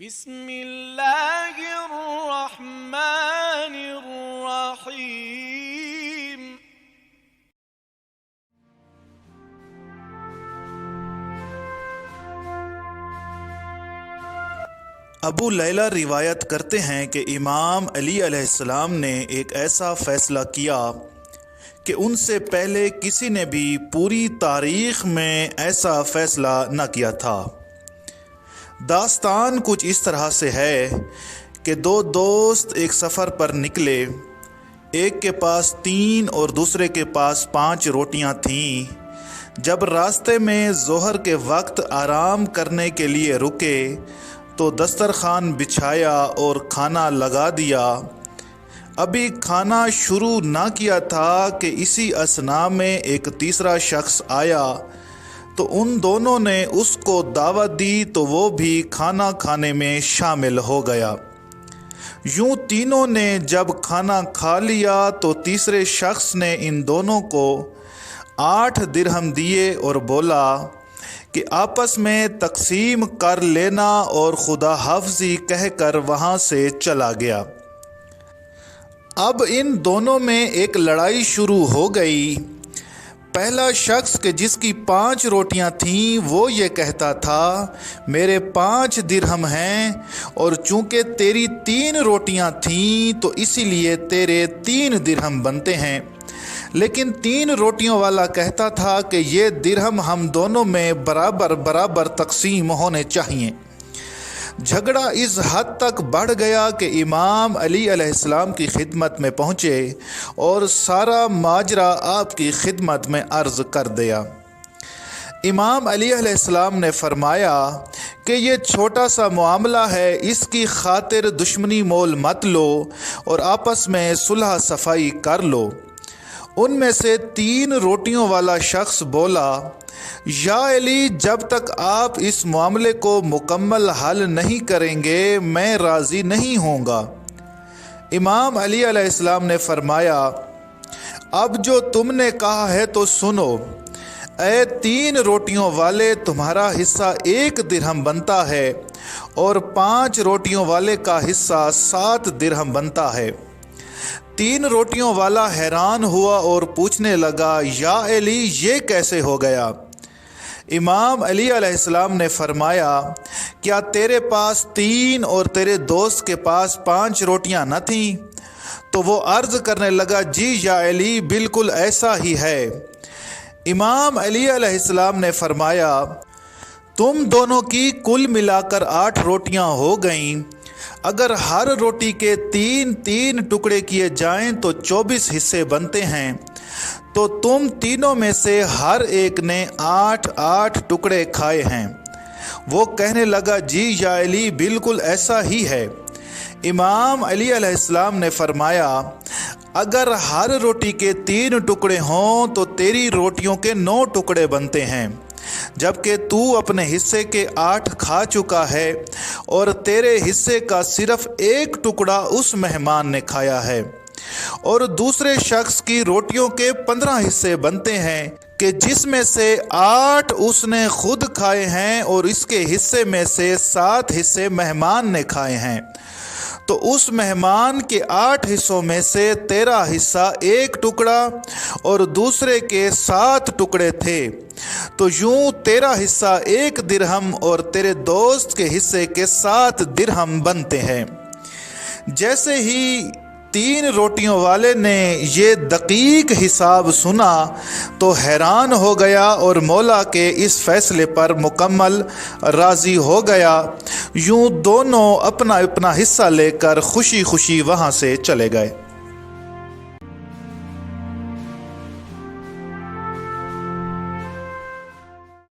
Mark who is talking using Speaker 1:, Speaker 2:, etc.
Speaker 1: بسم اللہ الرحمن الرحیم۔
Speaker 2: ابو لیلہ روایت کرتے ہیں کہ امام علی علیہ السلام نے ایک ایسا فیصلہ کیا کہ ان سے پہلے کسی نے بھی پوری تاریخ میں ایسا فیصلہ نہ کیا تھا۔ داستان کچھ اس طرح سے ہے کہ دو دوست ایک سفر پر نکلے، ایک کے پاس 3 اور دوسرے کے پاس 5 روٹیاں تھیں۔ جب راستے میں ظہر کے وقت آرام کرنے کے لیے رکے تو دسترخوان بچھایا اور کھانا لگا دیا۔ ابھی کھانا شروع نہ کیا تھا کہ اسی اثناء میں ایک تیسرا شخص آیا تو ان دونوں نے اس کو دعوت دی تو وہ بھی کھانا کھانے میں شامل ہو گیا۔ یوں تینوں نے جب کھانا کھا لیا تو تیسرے شخص نے ان دونوں کو 8 درہم دیے اور بولا کہ آپس میں تقسیم کر لینا، اور خدا حافظی کہہ کر وہاں سے چلا گیا۔ اب ان دونوں میں ایک لڑائی شروع ہو گئی۔ پہلا شخص کہ جس کی 5 روٹیاں تھیں وہ یہ کہتا تھا میرے 5 درہم ہیں، اور چونکہ تیری 3 روٹیاں تھیں تو اسی لیے تیرے 3 درہم بنتے ہیں۔ لیکن 3 روٹیوں والا کہتا تھا کہ یہ درہم ہم دونوں میں برابر برابر تقسیم ہونے چاہیے۔ جھگڑا اس حد تک بڑھ گیا کہ امام علی علیہ السلام کی خدمت میں پہنچے اور سارا ماجرا آپ کی خدمت میں عرض کر دیا۔ امام علی علیہ السلام نے فرمایا کہ یہ چھوٹا سا معاملہ ہے، اس کی خاطر دشمنی مول مت لو اور آپس میں صلح صفائی کر لو۔ ان میں سے 3 روٹیوں والا شخص بولا یا علی، جب تک آپ اس معاملے کو مکمل حل نہیں کریں گے میں راضی نہیں ہوں گا۔ امام علی علیہ السلام نے فرمایا اب جو تم نے کہا ہے تو سنو، اے 3 روٹیوں والے، تمہارا حصہ 1 درہم بنتا ہے اور 5 روٹیوں والے کا حصہ 7 درہم بنتا ہے۔ 3 روٹیوں والا حیران ہوا اور پوچھنے لگا یا علی، یہ کیسے ہو گیا؟ امام علی علیہ السلام نے فرمایا کیا تیرے پاس 3 اور تیرے دوست کے پاس 5 روٹیاں نہ تھیں؟ تو وہ عرض کرنے لگا جی یا علی، بالکل ایسا ہی ہے۔ امام علی علیہ السلام نے فرمایا تم دونوں کی کل ملا کر 8 روٹیاں ہو گئیں۔ اگر ہر روٹی کے 3 ٹکڑے کیے جائیں تو 24 حصے بنتے ہیں، تو تم تینوں میں سے ہر ایک نے 8 ٹکڑے کھائے ہیں۔ وہ کہنے لگا جی یا علی، بالکل ایسا ہی ہے۔ امام علی علیہ السلام نے فرمایا اگر ہر روٹی کے 3 ٹکڑے ہوں تو تیری روٹیوں کے 9 ٹکڑے بنتے ہیں، جبکہ تو اپنے حصے کے 8 کھا چکا ہے اور تیرے حصے کا صرف 1 ٹکڑا اس مہمان نے کھایا ہے، اور دوسرے شخص کی روٹیوں کے 15 حصے بنتے ہیں کہ جس میں سے 8 اس نے خود کھائے ہیں اور اس کے حصے میں سے 7 حصے مہمان نے کھائے ہیں، تو اس مہمان کے 8 حصوں میں سے تیرا حصہ 1 ٹکڑا اور دوسرے کے 7 ٹکڑے تھے، تو یوں تیرا حصہ 1 درہم اور تیرے دوست کے حصے کے 7 درہم بنتے ہیں۔ جیسے ہی 3 روٹیوں والے نے یہ دقیق حساب سنا تو حیران ہو گیا اور مولا کے اس فیصلے پر مکمل راضی ہو گیا۔ یوں دونوں اپنا اپنا حصہ لے کر خوشی خوشی وہاں سے چلے گئے۔